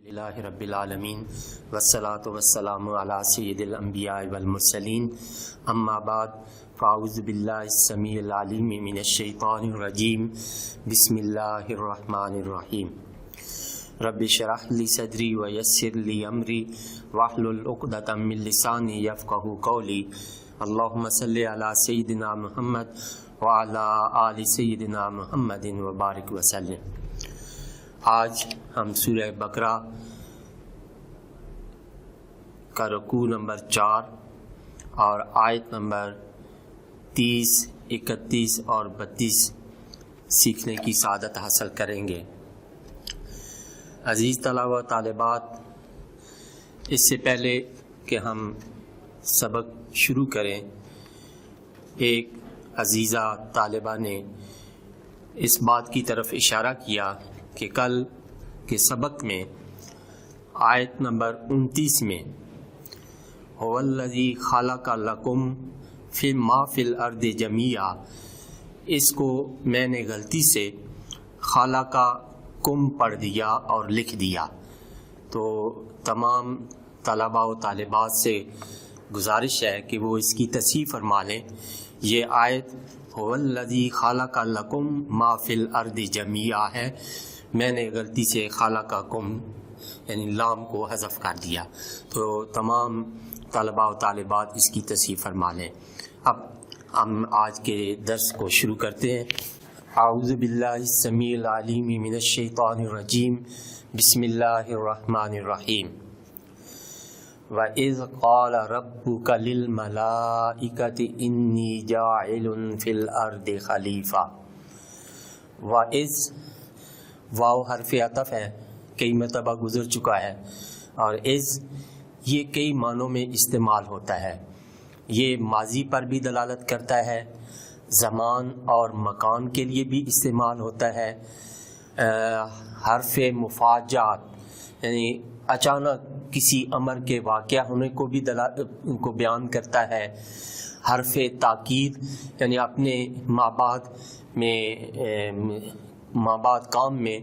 للہ رب العالمین والصلاة والسلام علی سید الانبیاء والمرسلین اما بعد فاعوذ باللہ السمیع العلیم من الشیطان الرجیم بسم اللہ الرحمن الرحیم رب اشرح لی صدری ویسر لی امری واحلل عقدۃ من لسانی یفقہوا قولی اللہم صلی علی سیدنا محمد وعلی آل سیدنا محمد وبارک وسلم۔ آج ہم سورہ بقرہ کا رکوع نمبر 4 اور آیت نمبر 30، 31 اور 32 سیکھنے کی سعادت حاصل کریں گے۔ عزیز طلبہ و طالبات، اس سے پہلے کہ ہم سبق شروع کریں، ایک عزیزہ طالبہ نے اس بات کی طرف اشارہ کیا کہ کل کے سبق میں آیت نمبر 29 میں هو الذی خلق لکم فی ما فی الارض جمیعا، اس کو میں نے غلطی سے خلق کم پڑھ دیا اور لکھ دیا۔ تو تمام طلباء و طالبات سے گزارش ہے کہ وہ اس کی تصحیح فرما لیں۔ یہ آیت هو الذی خلق لکم ما فی الارض جمیعا ہے، میں نے غلطی سے خلقکم یعنی لام کو حذف کر دیا۔ تو تمام طلباء و طالبات اس کی تصحیح فرما لیں۔ اب ہم آج کے درس کو شروع کرتے ہیں۔ اعوذ باللہ السمیع العلیم من الشیطان الرجیم، بسم اللہ الرحمن الرحیم۔ وَإِذْ قَالَ رَبُّكَ لِلْمَلَائِكَةِ إِنِّي جَاعِلٌ فِي الْأَرْضِ خَلِيفَةً۔ وَإِذْ واو حرف عطف ہے، کئی مرتبہ گزر چکا ہے، اور از یہ کئی معنوں میں استعمال ہوتا ہے۔ یہ ماضی پر بھی دلالت کرتا ہے، زمان اور مکان کے لیے بھی استعمال ہوتا ہے، حرف مفاجات یعنی اچانک کسی امر کے واقع ہونے کو بھی کو بیان کرتا ہے، حرف تاکید یعنی اپنے مابعد کام میں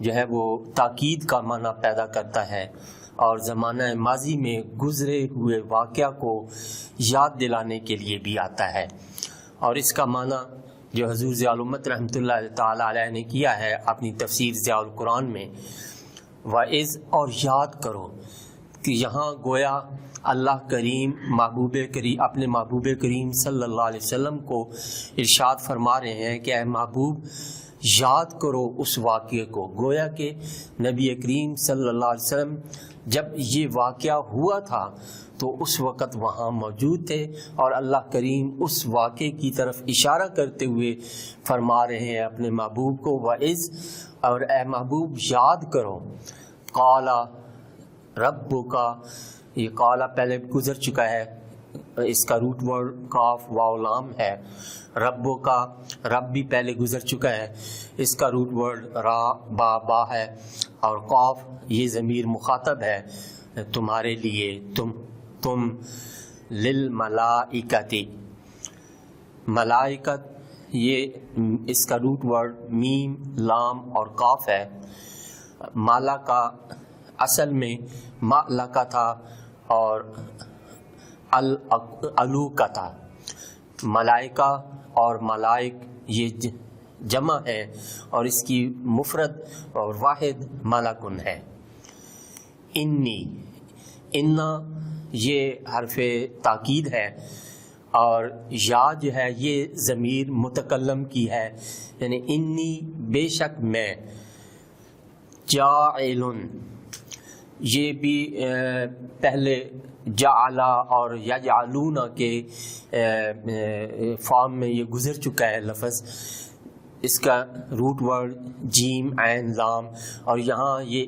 جو ہے وہ تاکید کا معنی پیدا کرتا ہے، اور زمانہ ماضی میں گزرے ہوئے واقعہ کو یاد دلانے کے لیے بھی آتا ہے۔ اور اس کا معنی جو حضور ضیاء الامت رحمۃ اللہ تعالیٰ علیہ نے کیا ہے اپنی تفسیر ضیاء القرآن میں، وَإِذْ اور یاد کرو، کہ یہاں گویا اللہ کریم اپنے محبوب کریم صلی اللہ علیہ وسلم کو ارشاد فرما رہے ہیں کہ اے محبوب یاد کرو اس واقعے کو۔ گویا کہ نبی کریم صلی اللہ علیہ وسلم جب یہ واقعہ ہوا تھا تو اس وقت وہاں موجود تھے، اور اللہ کریم اس واقعے کی طرف اشارہ کرتے ہوئے فرما رہے ہیں اپنے محبوب کو، وَإِذْ اور اے محبوب یاد کرو، قَالَ رَبُّكَ، یہ قَالَ پہلے گزر چکا ہے، اس کا روٹ ورڈ کاف واو لام ہے۔ ربو کا رب بھی پہلے گزر چکا ہے، اس کا روٹ ورڈ را با ہے، اور قاف یہ ضمیر مخاطب ہے، تمہارے لیے، تم للملائکۃ، ملائکت یہ اس کا روٹ ورڈ میم لام اور قاف ہے۔ مالا کا اصل میں مالا کا تھا اور الو کا تھا۔ ملائکہ اور ملائک یہ جمع ہے، اور اس کی مفرد اور واحد ملکن ہے۔ انا یہ حرف تاکید ہے، اور یا جو ہے یہ ضمیر متکلم کی ہے، یعنی انی بے شک میں، جاعلن یہ بھی پہلے جعلا اور یجعلون کے فارم میں یہ گزر چکا ہے لفظ، اس کا روٹ ورڈ جیم عین لام، اور یہاں یہ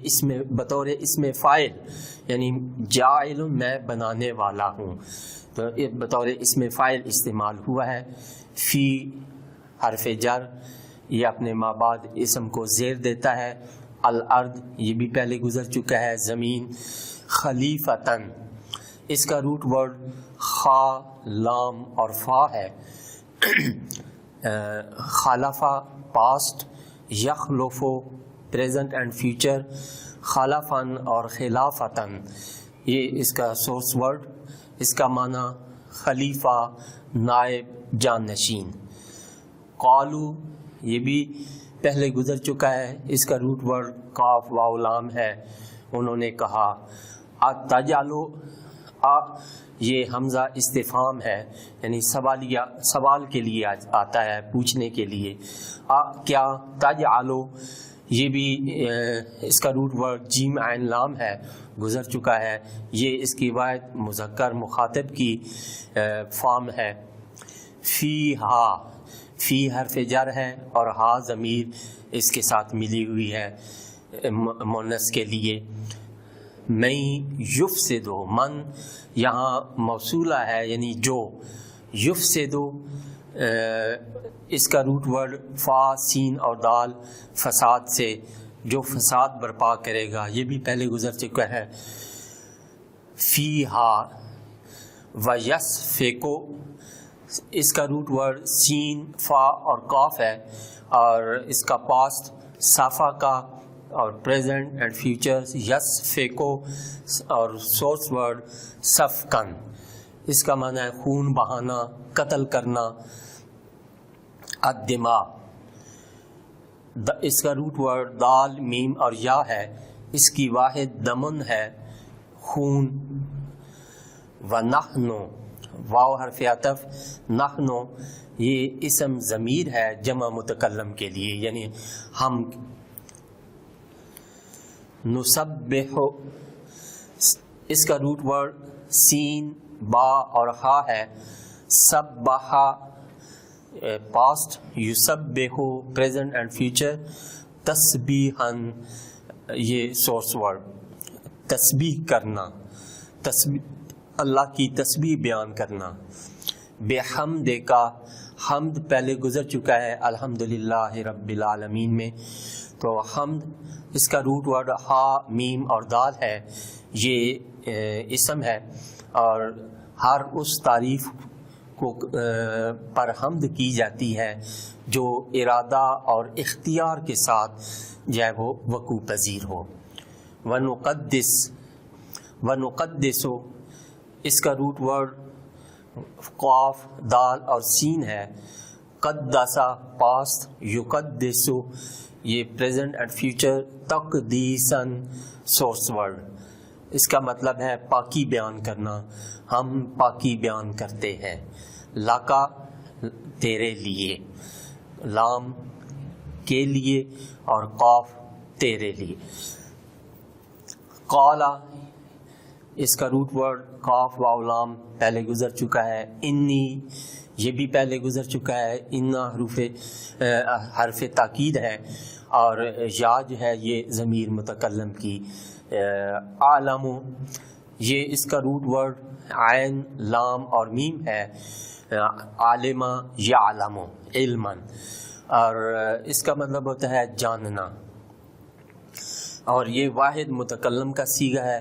بطور اسم فاعل یعنی جاعل میں بنانے والا ہوں، تو بطور اسم فاعل استعمال ہوا ہے۔ فی حرف جر یہ اپنے مابعد اسم کو زیر دیتا ہے۔ الارض یہ بھی پہلے گزر چکا ہے، زمین۔ خلیفتن اس کا روٹ ورڈ خا لام اور فا ہے۔ خالفہ پاسٹ، یخلفو پریزنٹ اینڈ فیوچر، خلفاً اور خلافتاً یہ اس کا سورس ورڈ، اس کا معنی خلیفہ، نائب، جانشین۔ قالو یہ بھی پہلے گزر چکا ہے، اس کا روٹ ورڈ قاف واو لام ہے، انہوں نے کہا۔ اتجعلو یہ حمزہ استفہام ہے، یعنی سوال کے لیے آتا ہے، پوچھنے کے لیے۔ کیا تجعلو یہ بھی اس کا روٹ ورڈ جیم عین لام ہے، گزر چکا ہے، یہ اس کی واحد مذکر مخاطب کی فارم ہے۔ فی ہا، فی حرف جر ہے اور ہا ضمیر اس کے ساتھ ملی ہوئی ہے مؤنث کے لیے۔ من یفسدو، من یہاں موصولہ ہے یعنی جو، یفسدو اس کا روٹ ورڈ فا سین اور دال، فساد سے، جو فساد برپا کرے گا، یہ بھی پہلے گزر چکا ہے۔ فی ہا ویسفکو اس کا روٹ ورڈ سین، فا اور قاف ہے، اور اس کا پاسٹ صافہ کا اور پریزنٹ اینڈ فیوچر یسفکو، اور سورس ورڈ سفکن، اس کا معنی ہے خون بہانا، قتل کرنا۔ الدماء اس کا روٹ ورڈ دال، میم اور یا ہے، اس کی واحد دمن ہے، خون۔ ونحنو واو حرف عطف، نحنو یہ اسم ضمیر ہے جمع متکلم کے لیے، یعنی ہم۔ نسبح اس کا روٹ ورڈ سین، با اور ہا ہے، سبح پاسٹ، یسبح پریزنٹ اینڈ فیوچر، تسبیحاً یہ سورس ورڈ، تسبیح کرنا، اللہ کی تسبیح بیان کرنا۔ بحمد کا، حمد پہلے گزر چکا ہے الحمدللہ رب العالمین میں، تو حمد اس کا روٹ ورڈ ہا، میم اور دال ہے، یہ اسم ہے، اور ہر اس تعریف کو پر حمد کی جاتی ہے جو ارادہ اور اختیار کے ساتھ جو ہے وہ وقوع پذیر ہو۔ ونقدس، ونقدسو اس کا روٹ ورڈ قاف، دال اور سین ہے، قدسا پاسٹ، یقدسو یہ پریزنٹ اینڈ فیوچر، تقدیساً سورس ورڈ، اس کا مطلب ہے پاکی بیان کرنا، ہم پاکی بیان کرتے ہیں۔ لاکا تیرے لیے، لام کے لیے اور قاف تیرے لیے۔ قالا اس کا روٹ ورڈ قاف واو لام پہلے گزر چکا ہے، انی یہ بھی پہلے گزر چکا ہے، انا حرف تاکید ہے، اور یا جو ہے یہ ضمیر متکلم کی۔ عالم یہ اس کا روٹ ورڈ عین، لام اور میم ہے، عالمہ یعلم علما، اور اس کا مطلب ہوتا ہے جاننا، اور یہ واحد متکلم کا صیغہ ہے،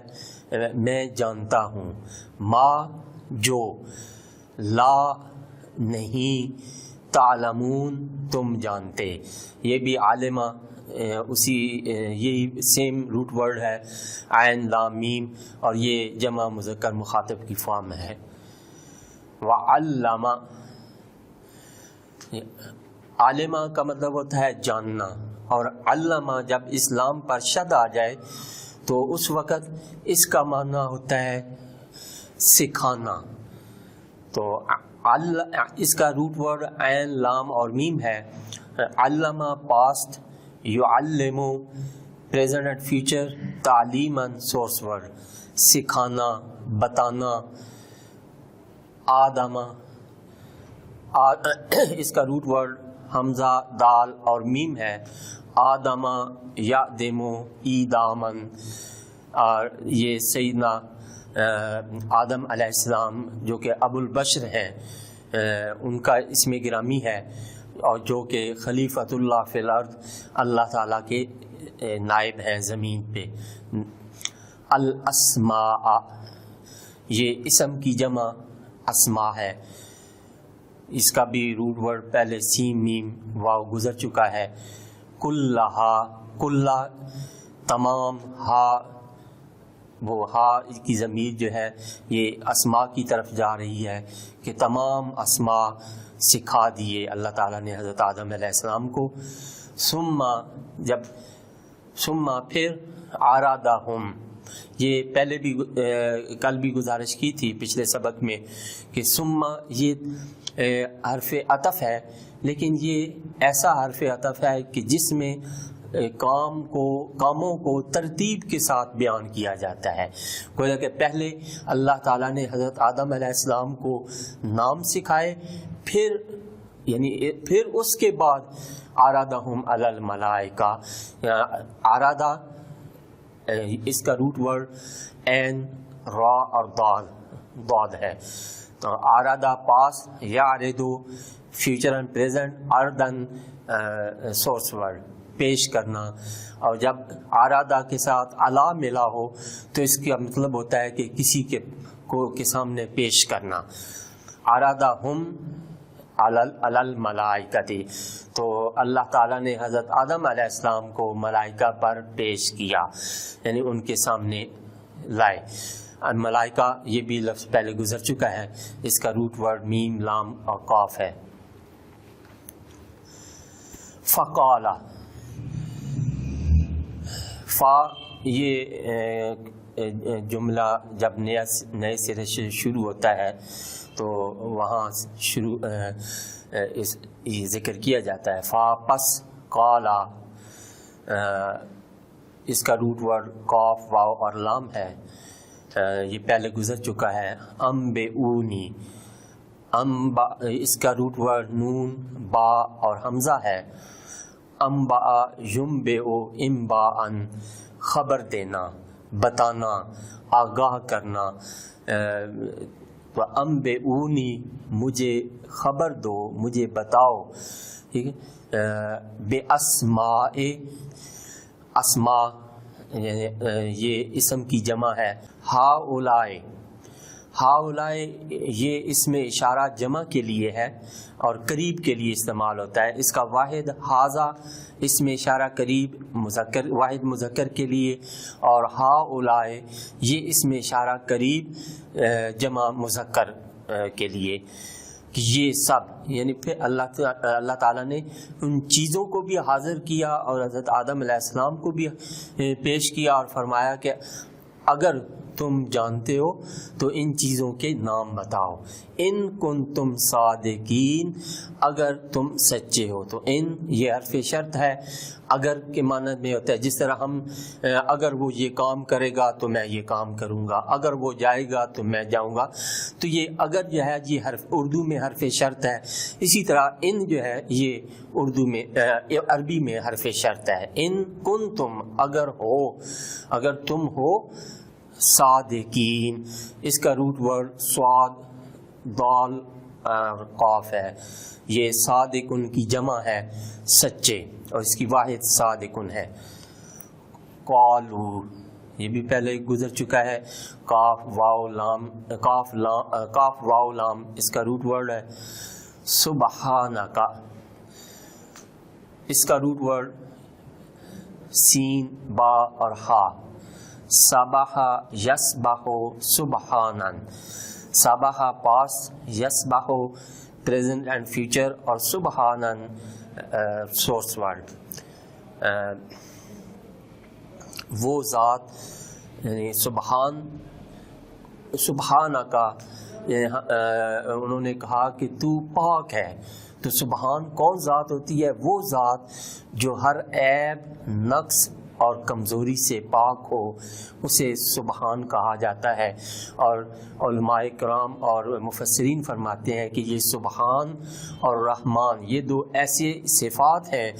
میں جانتا ہوں۔ ما جو، لا نہیں، تعلمون تم جانتے، یہ بھی عالمہ اسی یہی سیم روٹ ورڈ ہے، عین لام میم، اور یہ جمع مذکر مخاطب کی فارم ہے۔ وعلم عالمہ کا مطلب ہوتا ہے جاننا، اور علامہ جب اسلام پر شد آ جائے تو اس وقت اس کا معنی ہوتا ہے سکھانا، تو اس کا روٹ ورڈ عین لام اور میم ہے، علامہ پاسٹ، یعلم پریزنٹ اینڈ فیوچر، تعلیماً سورس ورڈ سکھانا، بتانا۔ آدم اس کا روٹ ورڈ حمزہ، دال اور میم ہے، آدم یعدم ایدامن، اور یہ سیدنا آدم علیہ السلام جو کہ ابو البشر ہیں ان کا اسم گرامی ہے، اور جو کہ خلیفۃ اللہ فی الارض، اللہ تعالیٰ کے نائب ہیں زمین پہ۔ الاسماء یہ اسم کی جمع اسماء ہے، اس کا بھی روٹ ورڈ پہلے سین میم واو گزر چکا ہے۔ کلہا کلا تمام، ہا وہ ہا کی ضمیر جو ہے یہ اسماء کی طرف جا رہی ہے کہ تمام اسماء سکھا دیے اللہ تعالیٰ نے حضرت آدم علیہ السلام کو. ثم پھر آرادہم، یہ پہلے بھی کل بھی گزارش کی تھی پچھلے سبق میں کہ ثم یہ حرف عطف ہے، لیکن یہ ایسا حرف عطف ہے کہ جس میں کاموں کو ترتیب کے ساتھ بیان کیا جاتا ہے. گویا کہ پہلے اللہ تعالیٰ نے حضرت آدم علیہ السلام کو نام سکھائے، پھر اس کے بعد آرادہم علی الملائکہ. آرادہ اس کا روٹ ورڈ عین، را اور ضاد ہے. تو آرادہ پاس، یعرض فیوچر اینڈ پریزنٹ، اردن سورس ورڈ پیش کرنا. اور جب آرادہ کے ساتھ علا ملا ہو تو اس کا مطلب ہوتا ہے کہ کسی کے سامنے پیش کرنا. آرادہم علی الملائکتی، تو اللہ تعالیٰ نے حضرت آدم علیہ السلام کو ملائکہ پر پیش کیا، یعنی ان کے سامنے لائے. ملائکہ یہ بھی لفظ پہلے گزر چکا ہے، اس کا روٹ ورڈ میم، لام اور قاف ہے. فقال، فا یہ جملہ جب نئے سرے سے شروع ہوتا ہے تو وہاں شروع ذکر کیا جاتا ہے. فا پس قالا، اس کا روٹ ورڈ قاف، واو اور لام ہے، یہ پہلے گزر چکا ہے. انبئونی، اس کا روٹ ورڈ نون، با اور حمزہ ہے. انبأ ینبئ انباءً، خبر دینا، بتانا، آگاہ کرنا. انبئونی، مجھے خبر دو، مجھے بتاؤ. ٹھیک ہے. بے اسماء، اسماء یہ اسم کی جمع ہے. ہاؤلائے، ہاؤلائے یہ اس میں اشارہ جمع کے لیے ہے اور قریب کے لیے استعمال ہوتا ہے. اس کا واحد ہاذا، اس میں اشارہ قریب مذکر، واحد مذکر کے لیے، اور ہاؤلائے یہ اس میں اشارہ قریب جمع مذکر کے لیے کہ یہ سب. یعنی پھر اللہ تعالیٰ نے ان چیزوں کو بھی حاضر کیا اور حضرت آدم علیہ السلام کو بھی پیش کیا اور فرمایا کہ اگر تم جانتے ہو تو ان چیزوں کے نام بتاؤ. ان کنتم صادقین، اگر تم سچے ہو. تو ان یہ حرف شرط ہے، اگر کے معنی میں ہوتا ہے جس طرح ہم اگر وہ یہ کام کرے گا تو میں یہ کام کروں گا، اگر وہ جائے گا تو میں جاؤں گا. تو یہ اگر جو ہے یہ حرف اردو میں حرف شرط ہے، اسی طرح ان جو ہے یہ اردو میں عربی میں حرف شرط ہے. ان کنتم، اگر ہو، اگر تم ہو، صادقین، اس کا روٹ ورڈ صاد، دال قاف ہے. یہ صادقن کی جمع ہے سچے، اور اس کی واحد صادقن ہے. قالو، یہ بھی پہلے گزر چکا ہے. کاف واو لام، کاف واو لام اس کا روٹ ورڈ ہے. سبحانک، اس کا روٹ ورڈ سین، با اور ہا. سبح یسبح سبحانا، سبح پاس، یسبح پریزنٹ اینڈ فیوچر، اور سبحانا سورس ورڈ. وہ ذات یعنی سبحانہ کا، انہوں نے کہا کہ تو پاک ہے. تو سبحان کون ذات ہوتی ہے؟ وہ ذات جو ہر عیب، نقص اور کمزوری سے پاک ہو، اسے سبحان کہا جاتا ہے. اور علماء کرام اور مفسرین فرماتے ہیں کہ یہ سبحان اور رحمان یہ دو ایسے صفات ہیں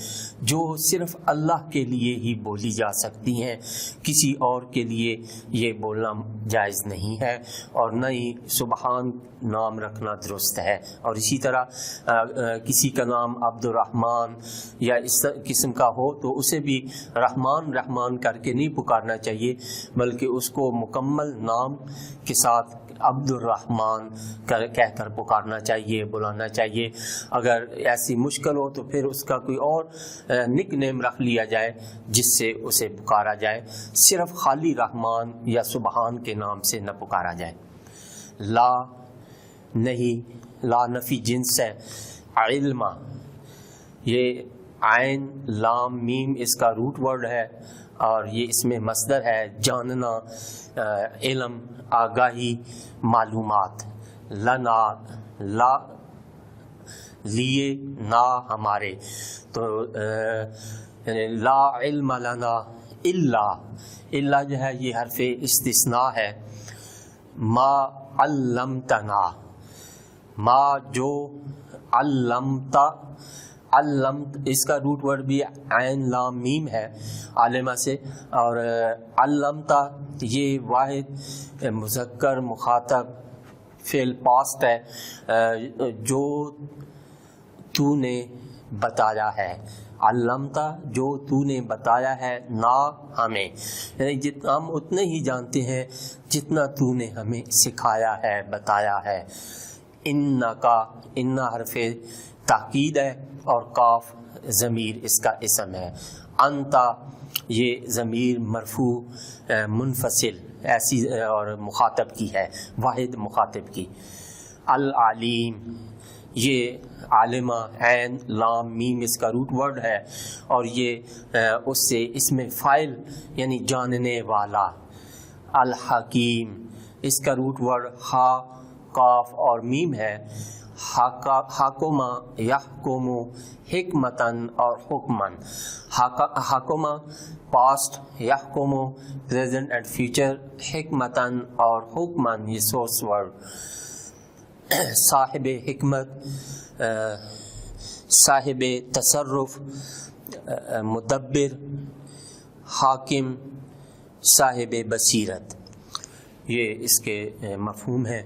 جو صرف اللہ کے لیے ہی بولی جا سکتی ہیں، کسی اور کے لیے یہ بولنا جائز نہیں ہے، اور نہ ہی سبحان نام رکھنا درست ہے. اور اسی طرح کسی کا نام عبد الرحمن یا اس قسم کا ہو تو اسے بھی رحمان کر کے نہیں پکارنا چاہیے، بلکہ اس کو مکمل نام کے ساتھ عبد الرحمن کہہ کر پکارنا چاہیے، بلانا چاہیے. اگر ایسی مشکل ہو تو پھر اس کا کوئی اور نک نیم رکھ لیا جائے جس سے اسے پکارا جائے، صرف خالی رحمان یا سبحان کے نام سے نہ پکارا جائے. لا نہیں، لا نفی جنس ہے. علم، یہ عین لام میم اس کا روٹ ورڈ ہے اور یہ اس میں مصدر ہے، جاننا، علم، آگاہی، معلومات. لنا، لا لیے، نا ہمارے، تو لا علم لنا الا جو ہے یہ حرف استثناء ہے. ما علمتنا، ما جو، علمتا، علمت اس کا روٹ ورڈ بھی عین لام میم ہے عالمہ سے، اور علمتا یہ واحد مذکر مخاطب فعل پاسٹ ہے جو تو نے بتایا ہے. علمتا جو تو نے بتایا ہے، نا ہمیں، یعنی ہم اتنے ہی جانتے ہیں جتنا تو نے ہمیں سکھایا ہے، بتایا ہے. انکا، ان حرف تاکید ہے اور کاف ضمیر اس کا اسم ہے. انتا یہ ضمیر مرفوع منفصل ایسی اور مخاطب کی ہے، واحد مخاطب کی. العلیم یہ عالمہ، عین لام میم اس کا روٹ ورڈ ہے اور یہ اس سے اسم فاعل یعنی جاننے والا. الحکیم اس کا روٹ ورڈ ہا، کاف اور میم ہے. حاکمہ، یحکم، حکمتن اور حکمن. حاکمہ پاسٹ، یحکم پریزنٹ اینڈ فیوچر، حکمتن اور حکمن یہ سورس ورڈ. صاحب حکمت، صاحب تصرف، مدبر، حاکم، صاحب بصیرت، یہ اس کے مفہوم ہیں.